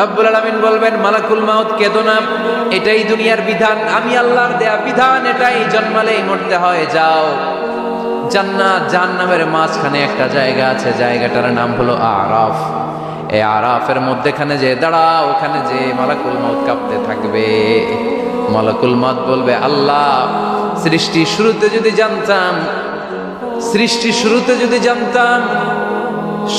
রব্বুল আলামিন বলবেন মালাকুল মাউত কেঁদো না, এটাই দুনিয়ার বিধান, আমি আল্লাহর দেয়া বিধান, এটাই জন্মালেই মরতে হয়। যাও, জান্নাত জাহান্নামের মাঝখানে একটা জায়গা আছে, জায়গাটার নাম হলো আরাফ। এই আরাফের মধ্যেখানে যে দাঁড়াও, ওখানে যে মালাকুল মাউত কাঁপতে থাকবে। মালাকুল মাউত বলবে, আল্লাহ সৃষ্টির শুরুতে যদি জানতাম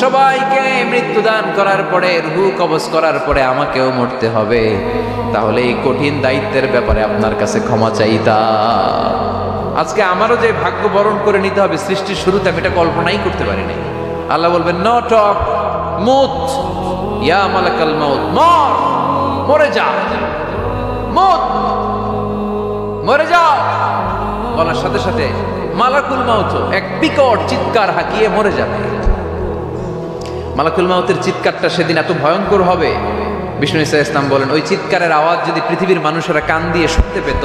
সবাইকে মৃত্যুদান করার পরে, রূহ কবজ করার পরে আমাকেও মরতে হবে, তাহলে এই কঠিন দায়িত্বের ব্যাপারে আপনার কাছে ক্ষমা চাইতাম। আজকে আমারও যে ভাগ্য বরণ করে নিতে হবে সৃষ্টির শুরুতে, আমি এটা কল্পনাই করতে পারিনি। আল্লাহ বলবেন, নো টক, মুত ইয়া মালাকাল মাউত, মরে যা, মরে যাও। বলার সাথে সাথে মালাকুল মাউত এক বিকট চিৎকার হাঁকিয়ে মরে যাবে। মালাকুল মাউতের চিৎকারটা সেদিন এত ভয়ঙ্কর হবে, বিষ্ণু ঈসা ইসলাম বলেন, ওই চিৎকারের আওয়াজ যদি পৃথিবীর মানুষেরা কান দিয়ে শুনতে পেত,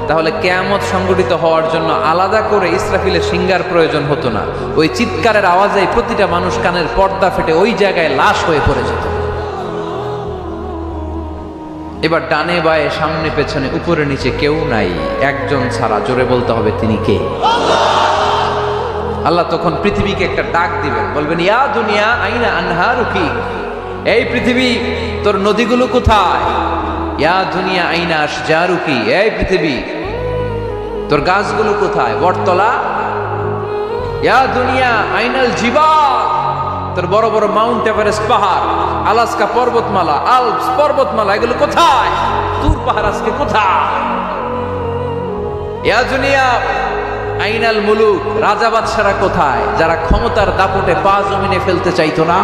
তাহলে কিয়ামত সংগঠিত হওয়ার জন্য আলাদা করে ইসরাফিলের সিঙ্গার প্রয়োজন হতো না। ওই চিৎকারের আওয়াজে প্রতিটা মানুষ কানের পর্দা ফেটে ওই জায়গায় লাশ হয়ে পড়ে যেত। এবার ডানে বায়ে সামনে পেছনে উপরে নিচে কেউ নাই, একজন ছাড়া। জোরে বলতে হবে, তিনি কে? আল্লাহ তখন পৃথিবীকে একটা ডাক দিবেন, বলবেন, ইয়া দুনিয়া আইনা আনহারুকি, এই পৃথিবী তোর নদীগুলো কোথায়? ইয়া দুনিয়া আইনা আশজারুকি, এই পৃথিবী তোর গাছগুলো কোথায়? বটতলা। ইয়া দুনিয়া আইনাল জিবাল, তোর বড় বড় মাউন্ট এভারেস্ট পাহাড়, আলাস্কা পর্বতমালা, আলপস পর্বতমালা, এগুলো কোথায়? তুর পাহাড় আজকে কোথায়? ইয়া দুনিয়া আইনাল মুলুক, রাজা বাদশারা কোথায়, যারা ক্ষমতার দাপটে পা জমিনে ফেলতে চাইতো না?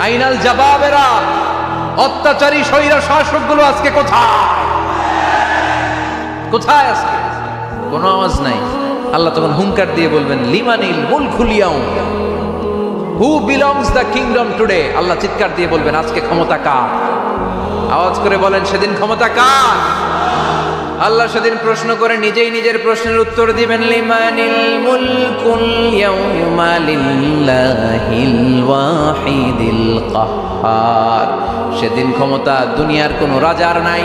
আইনাল জাবাবেরা, অত্যাচারী স্বৈর শাসকগুলো আজকে কোথায়? কোথায় আজকে? কোনো আওয়াজ নাই। আল্লাহ তখন হুঙ্কার দিয়ে বলবেন, লিমানিল মুলকুল ইয়াউম, who belongs the kingdom today. Allah চিৎকার দিয়ে বলবেন, আজকে ক্ষমতা কার? আওয়াজ করে বলেন, সেদিন ক্ষমতা কার? আল্লাহ সেদিন প্রশ্ন করে নিজেই নিজের প্রশ্নের উত্তর দিবেন, লিমানিল মুলকুল ইয়াউমা লিল্লাহিল ওয়াহিদিল কাহ্হার। সেদিন ক্ষমতা দুনিয়ার কোনো রাজার নাই,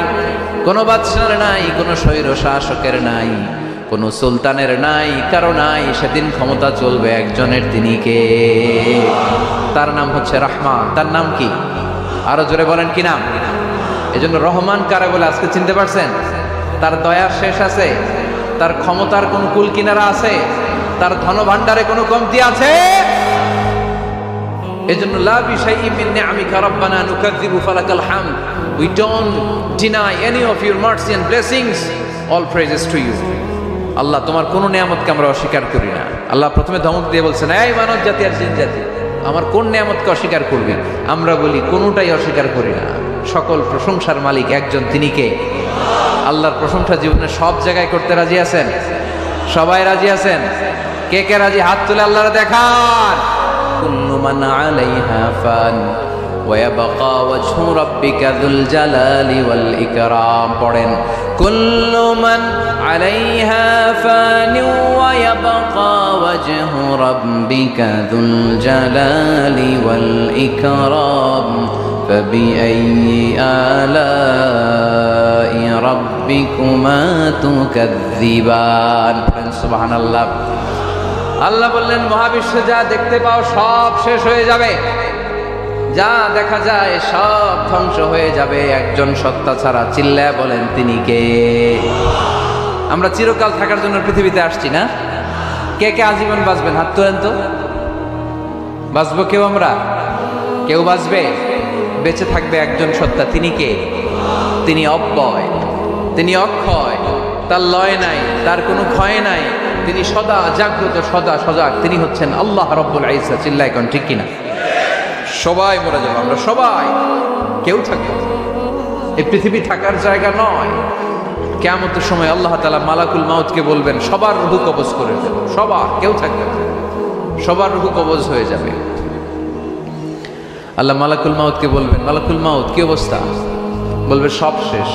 কোনো বাদশার নাই, কোনো স্বৈর শাসকের নাই, কোনো সুলতানের নাই, কারো নাই। সেদিন ক্ষমতা চলবে একজনের, তিনি কে? তার নাম হচ্ছে রহমান। তার নাম কি? আরো জোরে বলেন, কি নাম? এজন্য রহমান কারে বলে আজকে চিনতে পারছেন? তার দয়ার শেষ আছে? তার ক্ষমতার কোন কুল কিনারা আছে? তার ধনভাণ্ডারে কোনো কমতি আছে? এজন্য লা বিশাইইন মিন নিআমিকা রাব্বানা নুকাযযিবু ফালাকাল হামদ, we don't deny any of your mercy and blessings, all praises to you. Allah তোমার কোন নিয়ামতকে আমরা অস্বীকার করি না। আল্লাহ প্রথমে ধমক দিয়ে বলছেন, এই মানব জাতি আর জিন জাতি, আমার কোন নিয়ামতকে অস্বীকার করবে? আমরা বলি কোনোটাই অস্বীকার করি না। সকল প্রশংসার মালিক একজন, তিনি কে? আল্লাহর প্রশংসা জীবনে সব জায়গায় করতে রাজি আছেন? সবাই রাজি আছেন? কে কে রাজি? হাত তুলে আল্লাহর দেখান। কুল্লু মান আলাইহা ফান ওয়া ইয়াবকা ওয়াজহু রাব্বিকা যুল জালালি ওয়াল ইকরাম। পড়েন, কুল্লু মান আলাইহা ফান ওয়া ইয়াবকা ওয়াজহু রাব্বিকা যুল জালালি ওয়াল ইকরাম فبأي آلاء ربكما تكذبان। সুবহান আল্লাহ। আল্লাহ বললেন, মহাবিশ্বে যা দেখতে পাও সব শেষ হয়ে যাবে, যা দেখা যায় সব ধ্বংস হয়ে যাবে একজন সত্তা ছাড়া। চিল্লায় বলেন, তিনি কে? আমরা চিরকাল থাকার জন্য পৃথিবীতে আসছি না? কে কে আজীবন বাঁচবেন? হাত তোলেন তো। বাঁচবো কেউ? আমরা কেউ বাঁচবে? বেঁচে থাকবে একজন সত্তা, তিনি কে? তিনি অব্যয়, তিনি অক্ষয়, তার লয় নাই, তার কোনো ক্ষয় নাই, তিনি সদা জাগ্রত, সদা সজাগ, তিনি হচ্ছেন আল্লাহ রব্বুল ইজ্জত। চিল্লায় কোন ঠিক কিনা? সবাই মরে যাবো আমরা, সবাই, কেউ থাকবে না। এই পৃথিবী থাকার জায়গা নয়। কিয়ামতের সময় আল্লাহ তাআলা মালাকুল মাউতকে বলবেন, সবার রূহ কবজ করে দেব, সবার, কেউ থাকবে না, সবার রূহ কবজ হয়ে যাবে। আল্লাহ মালাকুল মাউতকে বলবেন, মালাকুল মাউত কি অবস্থা? বলবে, সব শেষ।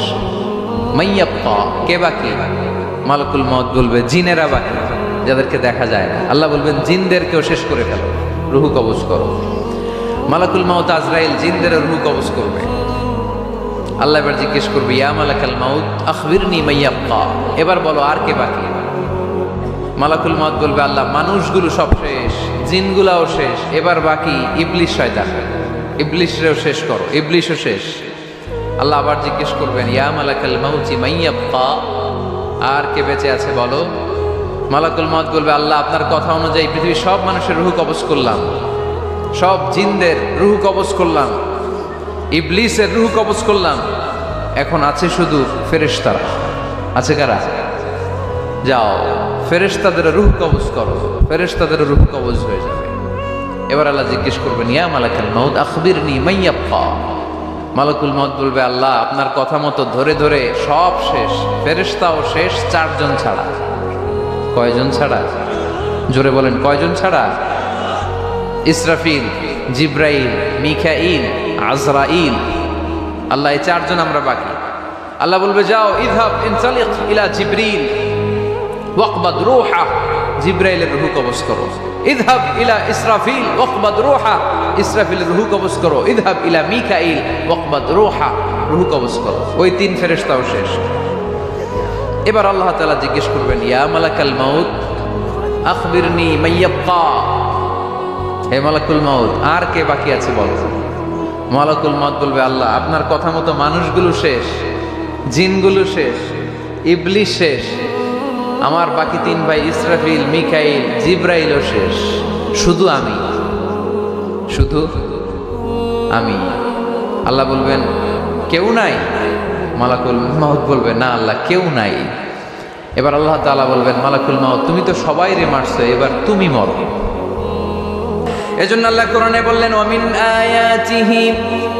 মাইয়াপ্পা, কে বাকি? মালাকুল মাউত বলবে, জিনেরা বাকি, যাদেরকে দেখা যায় না। আল্লাহ বলবেন, জিনদেরকেও শেষ করে ফেলো, রূহ কবজ করো। মালাকুল মাউত আজরাইল জিনদের রূহ কবজ করবে। আল্লাহ এবার জিজ্ঞেস করবে, ইয়া মালাকাল মাউত আখবিরনি মাইয়াবকা, এবার বলো আর কে বাকি? মালাকুল মাউত বলবে, আল্লাহ মানুষগুলো সব শেষ, জিনগুলাও শেষ, এবার বাকি ইবলিশ শয়তান, ইবলিশরেও শেষ করো, ইবলিশও শেষ। আল্লাহ আবার জিজ্ঞেস করবেন, ইয়া মালাকাল মাউতি মাইয়াবকা, আর কে বেঁচে আছে বলো? মালাকুল মাউত বলবে, আল্লাহ আপনার কথা অনুযায়ী পৃথিবীর সব মানুষের রূহ কবজ করলাম, সব জিনদের রূহ কবজ করলাম, ইবলিসের রূহ কবজ করলাম, এখন আছে শুধু ফেরেশতারা। আছে কারা? যাও ফেরেশতাদের রূহ কবজ করো, ফেরেশতাদের রূহ কবজ হয়ে যাবে। এবার আল্লাহ জিজ্ঞেস করবেন, ইয়া মালাকাল মাউত আখবিরনি মাইয়াবকা। মালাকুল মাউত বলবে, আল্লাহ আপনার কথা মতো ধরে ধরে সব শেষ, ফেরেশতাও শেষ, 4 জন ছাড়া। কয়জন ছাড়া? জোরে বলেন, কয়জন ছাড়া? ইসরাফিল, জিব্রাইল, মিকাইল, আজরাইল। আল্লাহ এই 4 জন আমরা বাকি। আল্লাহ বলবে, যাও ইযহাব ইনতালিক ইলা জিবরিল ওয়াকবাদ রূহা, জিব্রাইলের রূহ কবজ করো। ইযহাব ইলা ইসরাফিল ওয়াকবাদ রূহা, ইসরাফিলের রূহ কবজ করো। ইযহাব ইলা মিকাইল ওয়াকবাদ রূহা, রূহ কবজ করো। ওই 3 ফেরেশতাও শেষ। এবার আল্লাহ তাআলা জিজ্ঞেস করবেন, ইয়া মালাকাল মাউত আখবিরনি মাইয়াবকা, হে মালাকুল মাউত আর কে বাকি আছে বলো? মালাকুল মাউত বলবে, আল্লাহ আপনার কথা মতো মানুষগুলো শেষ, জিনগুলো শেষ, ইবলিশ শেষ, আমার বাকি 3 ভাই ইসরাফিল, মিকাইল, জিব্রাইলও শেষ, শুধু আমি, শুধু আমি। আল্লাহ বলবেন, কেউ নাই? মালাকুল মাউত বলবে, না আল্লাহ কেউ নাই। এবার আল্লাহ তাআলা বলবেন, মালাকুল মাউত তুমি তো সবাইরে মারছো, এবার তুমি মরো। এজন্য আল্লাহ কোরআনে বললেন, ওয়ামিন আয়াতিহি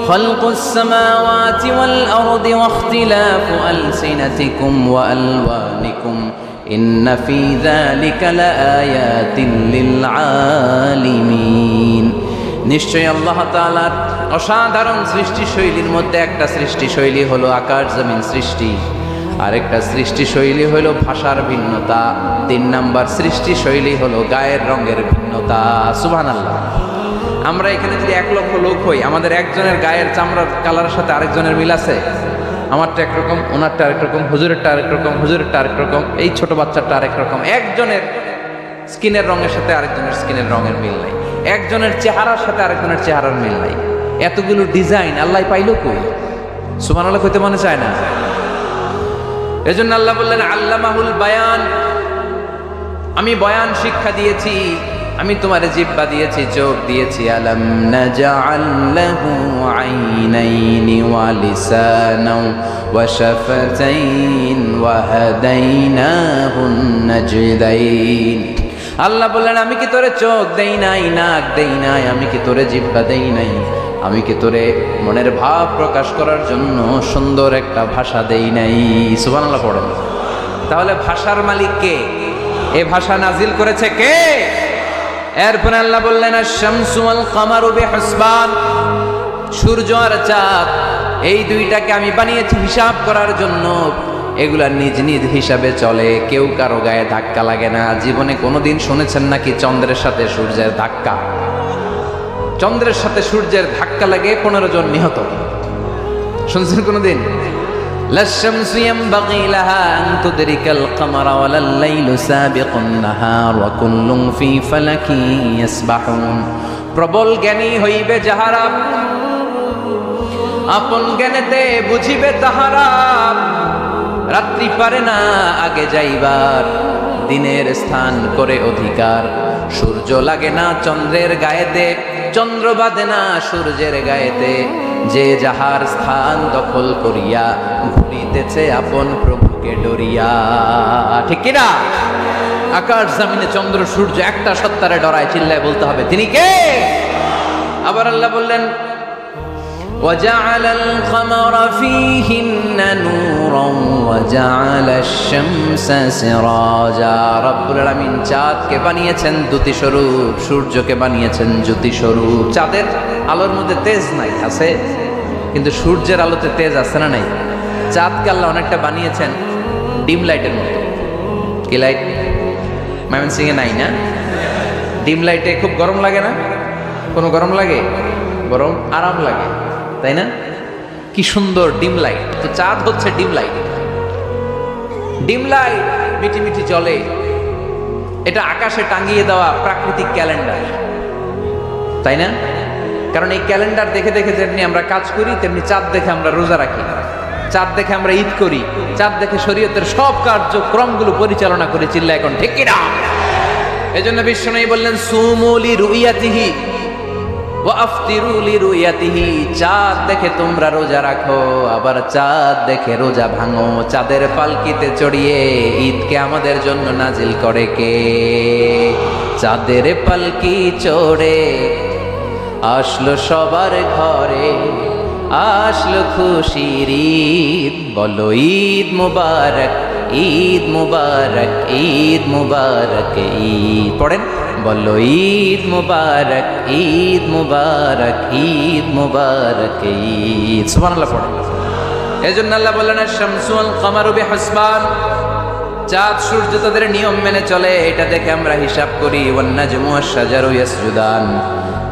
খালকুস সামাওয়াতি ওয়াল আরদি ওয়াখতিলাফু আলসিনাতিকুম ওয়া আলওয়ানিকুম ইন্না ফি যালিকা লাআয়াতিন লিল আলিমিন। নিশ্চয়ই আল্লাহ তাআলার অসাধারণ সৃষ্টিশৈলীর মধ্যে একটা সৃষ্টিশৈলী হলো আকাশ জমিন সৃষ্টি, আরেকটা সৃষ্টিশৈলী হলো ভাষার ভিন্নতা, 3 নাম্বার সৃষ্টিশৈলী হলো গায়ের রঙের ভিন্নতা। সুবহানাল্লাহ। আমরা এখানে যদি 1 লক্ষ লোক হই, আমাদের একজনের গায়ের চামড়ার কালারের সাথে আরেকজনের মিল আছে? আমারটা একরকম, ওনারটা আরেক রকম, হুজুরেরটা আরেক রকম, হুজুরেরটা আরেক রকম, এই ছোট বাচ্চাটা আরেক রকম। একজনের স্কিনের রঙের সাথে আরেকজনের স্কিনের রঙের মিল নাই, একজনের চেহারার সাথে আরেকজনের চেহারার মিল নাই। এতগুলো ডিজাইন আল্লাহ পাইলো কই? সুবহানাল্লাহ কইতে মনে চায় না? এজন্য আল্লাহ বললেন, আল্লামাহুল বায়ান, আমি বয়ান শিক্ষা দিয়েছি, আমি তোমারে জিহ্বা দিয়েছি, চোখ দিয়েছি। আলাম নাজআল লাহু আইনাইনি ওয়া লিসানাও ওয়া শাফাতাইন ওয়া হাদাইনাহুন নাজদাইন। আল্লাহ বললেন, আমি কি তোরে চোখ দেই নাই, নাক দেই নাই, আমি কি তোরে জিহ্বা দেই নাই, আমি কি তোরে মনের ভাব প্রকাশ করার জন্য সুন্দর একটা ভাষা দেই নাই? সুবহানাল্লাহ পড়েন। তাহলে ভাষার মালিক কে? এই ভাষা নাজিল করেছে কে? এরপরে আল্লাহ বললেন, আশ-শামসু ওয়াল কামারু বিহিসবান, সূর্য আর চাঁদ এই দুইটাকে আমি বানিয়েছি হিসাব করার জন্য। এগুলা নিজ নিজ হিসাবে চলে, কেউ কারো গায়ে ধাক্কা লাগে না। জীবনে কোনোদিন শুনেছেন নাকি চন্দ্রের সাথে সূর্যের ধাক্কা? চন্দ্রের সাথে সূর্যের ধাক্কা লাগে 15 জন নিহত, শুনছেন কোনোদিন? লাশ-শামসু ইয়ানবাগী লাহা আন তুদরিকাল কামারা ওয়ালাল লাইলু সাবিকুন নাহার ওয়া কুল্লুন ফি ফালাকিন ইয়াসবাহুন। প্রবল জ্ঞানী হইবে যাহারা, আপন জ্ঞানেতে বুঝিবে তাহারা। রাত্রি পারে না আগে যাইবার, দিনের স্থান করে অধিকার। সূর্য লাগে না চন্দ্রের গায়েতে, চন্দ্র বাঁধে না সূর্যের গায়েতে। যে যাহার স্থান দখল করিয়া ঘুরিতেছে আপন প্রভুকে ডরিয়া। ঠিক কিনা? আকাশ জমিনে চন্দ্র সূর্য একটা সত্তারে ডরায়, চিল্লায় বলতে হবে তিনি কে? আবার আল্লাহ বললেন, وجعل القمر فيهن نورا وجعل الشمس سراجا। রব্বুল আলামিন চাঁদকে বানিয়েছেন দ্যুতি স্বরূপ, সূর্যকে বানিয়েছেন জ্যোতি স্বরূপ। চাঁদের আলোর মধ্যে তেজ নাই, আছে, কিন্তু সূর্যের আলোতে তেজ আছে না নাই? চাঁদকে আল্লাহ অনেকটা বানিয়েছেন ডিম লাইটের মতো। কি লাইট? ময়মনসিংহে নাই না? ডিম লাইটে খুব গরম লাগে না? কোনো গরম লাগে? বরং আরাম লাগে, তাই না? কি সুন্দর ডিম লাইট, তো চাঁদ হচ্ছে ডিম লাইট। ডিম লাইট মিটি মিটি জ্বলে, এটা আকাশে টাঙিয়ে দেওয়া প্রাকৃতিক ক্যালেন্ডার, তাই না? কারণ এই ক্যালেন্ডার দেখে দেখে যেমনি আমরা কাজ করি, তেমনি চাঁদ দেখে আমরা রোজা রাখি, চাঁদ দেখে আমরা ঈদ করি, চাঁদ দেখে শরীয়তের সব কার্যক্রমগুলো পরিচালনা করি। চিল্লা এখন ঠিক কিনা? এই জন্য বিশ্বনবী বললেন সুমু লিরুইয়াতিহি ওয়া আফতিরু লিরুইয়াতিহি, চাঁদ দেখে তোমরা রোজা রাখো, আবার চাঁদ দেখে রোজা ভাঙো। চাঁদের পালকিতে চড়িয়ে ঈদকে আমাদের জন্য নাজিল করে কে? চাঁদের পালকি চড়ে আসলো সবার ঘরে, আসলো খুশির ঈদ, বলো ঈদ মুবারক, ঈদ মুবারক, ঈদ মুবারক, ঈদ পড়েন, বলো ঈদ মুবারক, ঈদ মুবারক, ঈদ মুবারক, ঈদ। সুবহানাল্লাহ পড়েন। এজন্য আল্লাহ বললেন আশ-শামসু ওয়াল কামারু বিহিসবান, চাঁদ সূর্য তাদের নিয়ম মেনে চলে, এটা দেখে আমরা হিসাব করি। ওয়ান নাজমু ওয়াশ-শাজারু ইয়াসজুদান,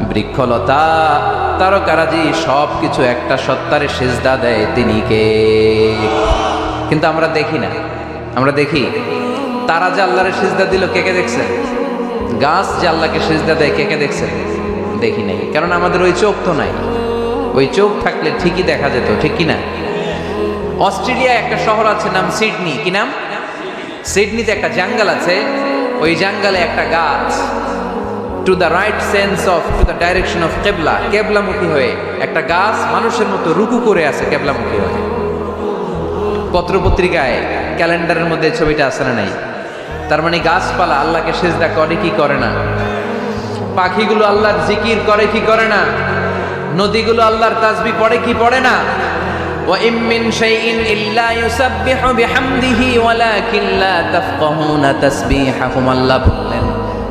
বৃক্ষলতা তারকারাজি সব কিছু একটা সত্তারে সিজদা দেয়, তিনি কে? কিন্তু আমরা দেখি না। আমরা দেখি তারা যে আল্লাহরে সিজদা দিল, কে কে দেখছেন? গাছ যে আল্লাহকে সিজদা দেয়, কে কে দেখছেন? দেখি নাই, কারণ আমাদের ওই চোখ তো নাই। ওই চোখ থাকলে ঠিকই দেখা যেত, ঠিক কি না? অস্ট্রেলিয়ায় একটা শহর আছে নাম সিডনি, কি নাম? সিডনিতে একটা জঙ্গল আছে, ওই জঙ্গলে একটা গাছ to the right sense of to the direction of কেবলা, কেবলামুখী হয়ে একটা গাছ মানুষের মতো রুকু করে আছে কেবলামুখী হয়ে। পত্রপত্রিকায় ক্যালেন্ডারের মধ্যে ছবিটা আছে না নাই? তার মানে গাছপালা আল্লাহকে সিজদা করে কি করে না? পাখিগুলো আল্লাহর জিকির করে কি করে না? নদীগুলো আল্লাহর তাসবিহ পড়ে কি পড়ে না? ওয়া ইম মিন শাইইন ইল্লা ইউসাব্বিহু বিহামদিহি ওয়ালাকিন লা তাফকাহুনা তাসবিহাহুম, আল্লাহ বললেন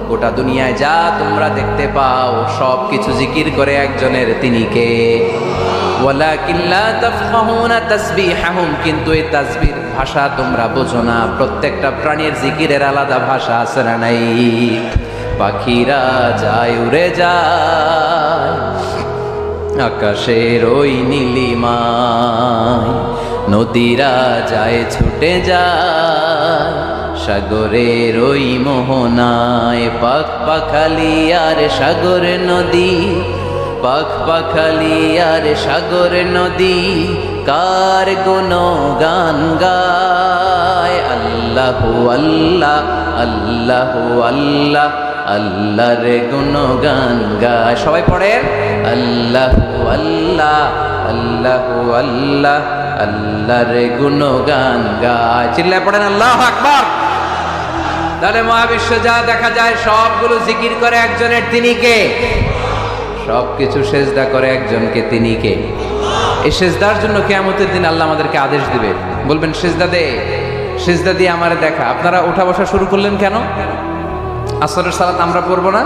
গোটা দুনিয়ায় যা তোমরা দেখতে পাও সব কিছু জিকির করে একজনের, তিনি কে? ওয়ালাকিন লা তাফকাহুনা তাসবিহাহুম, কিন্তু এই তাসবিহর ভাষা তোমরা বোঝো না। প্রত্যেকটা প্রাণীর জিকিরের আলাদা ভাষা আছে না নাই? পাখিরা যায় উড়ে যায় আকাশের ওই নীলিমায়, নদীরা যায় ছুটে যায় সাগরের ওই মোহনায়। পাখ পাখালি আর সাগর নদী, পাখ পাখালি আর সাগর নদী, কার গুণগান গায়? আল্লাহু আল্লাহ, আল্লাহু আল্লাহ, আল্লাহর গুণগান গায়। সবাই পড়েন আল্লাহু আল্লাহ, আল্লাহু আল্লাহ, আল্লাহর গুণগান গায়। চিল্লায় পড়েন আল্লাহু আকবার। তাহলে মহাবিশ্ব যা দেখা যায় সবগুলো জিকির করে একজনের, তিনি কে? সবকিছু সেজদা করে একজনকে, তিনি কে? এই সেজদার জন্য কিয়ামতের দিন আল্লাহ আমাদেরকে আদেশ দিবে, বলবেন সেজদা দে, সেজদা দিয়ে আমারে দেখা। আপনারা উঠা বসা শুরু করলেন কেন? আসরের সালাত আমরা পড়বো না,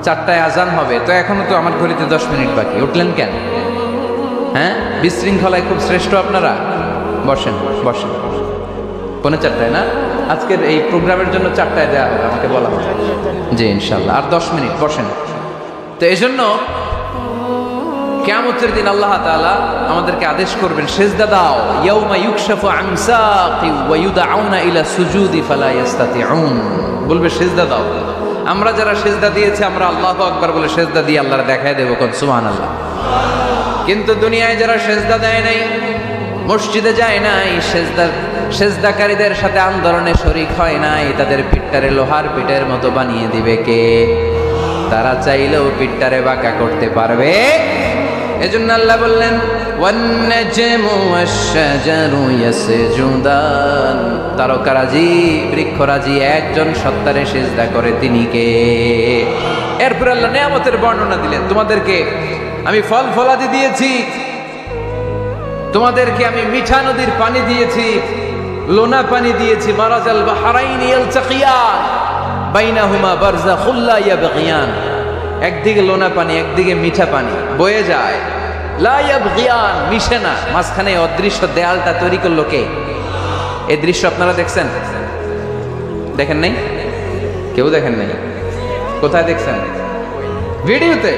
4টায় আজান হবে, তো এখনো তো আমার ঘড়িতে 10 মিনিট বাকি, উঠলেন কেন? হ্যাঁ, বিশৃঙ্খলায় খুব শ্রেষ্ঠ আপনারা। বসেন বসেন, 4:45 না? আজকের এই প্রোগ্রামের জন্য 4টায় দেওয়া হবে, আমাকে বলা হবে। জি ইনশাল্লাহ, আর 10 মিনিট বসেন। তো এই জন্য কিয়ামতের দিন আল্লাহ তাআলা আমাদেরকে আদেশ করবেন সেজদা দাও। ইয়াউমা ইউকশাফু আন সাকি ওয়া ইউদআউনা ইলা সুজুদি ফালা ইস্তাতিউন, বলবে সেজদা দাও। আমরা যারা সেজদা দিয়েছি আমরা আল্লাহু আকবার বলে সেজদা দিয়ে আল্লাহর দেখায় দেব, কোন সুবহানাল্লাহ। কিন্তু দুনিয়ায় যারা সেজদা দেয় নাই, মসজিদে যায় নাই, সেজদাকারীদের সাথে আন্দোলনে শরীক হয় নাই, তাদের পিঠটারে লোহার পিঠের মতো বানিয়ে দিবে কে? তারা চাইলেও পিঠটারে বাঁকা করতে পারবে? এজন্য আল্লাহ বললেন ওয়ান-নাজমু ওয়াশ-শাজারু ইয়াসজুদান, তারকারাজি বৃক্ষরাজি একজন সত্তারে সিজদা করে, তিনি কে? এরপর আল্লাহ নিয়ামতের বর্ণনা দিলেন, তোমাদেরকে আমি ফল ফলাদি দিয়েছি, তোমাদেরকে আমি মিঠা নদীর পানি দিয়েছি, লোনা পানি দিয়েছি। মারাজাল বাহরাইন ইয়ালতাকিয়ান বাইনাহুমা বারযাখুল লা ইয়াবগিয়ান, একদিকে লোনা পানি একদিকে মিঠা পানি বয়ে যায়, লা ইয়াবগিয়ান, মিশে না, মাঝখানে অদৃশ্য দেয়ালটা তৈরি করলো কে? এই দৃশ্য আপনারা দেখছেন? দেখেন নাই? কেউ দেখেন নাই? কোথায় দেখছেন? ভিডিওতে।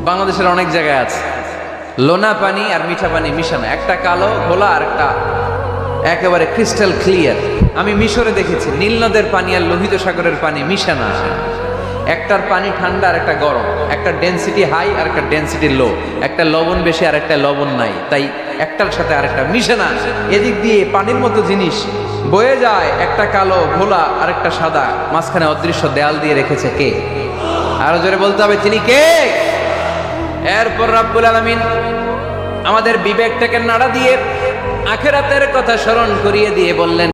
বাংলাদেশের অনেক জায়গায় আছে লোনা পানি আর মিঠা পানি মিশানো, একটা কালো ঘোলা আর একটা একেবারে ক্রিস্টাল ক্লিয়ার। আমি মিশরে দেখেছি নীল নদের পানি আর লোহিত সাগরের পানি মিশানো, একটার পানি ঠান্ডা আর একটা গরম, একটা ডেনসিটি হাই আর একটা ডেনসিটি লো, একটা লবণ বেশি আর একটা লবণ নাই, তাই একটার সাথে আরেকটা মিশে না। এদিক দিয়ে পানির মতো জিনিস বয়ে যায়, একটা কালো ঘোলা আর একটা সাদা, মাঝখানে অদৃশ্য দেয়াল দিয়ে রেখেছে কে? আরো জোরে বলতে হবে তিনি কে? এরপর রাব্বুল আলামিন আমাদের বিবেকটাকে নাড়া দিয়ে আখিরাতের কথা স্মরণ করিয়ে দিয়ে বললেন,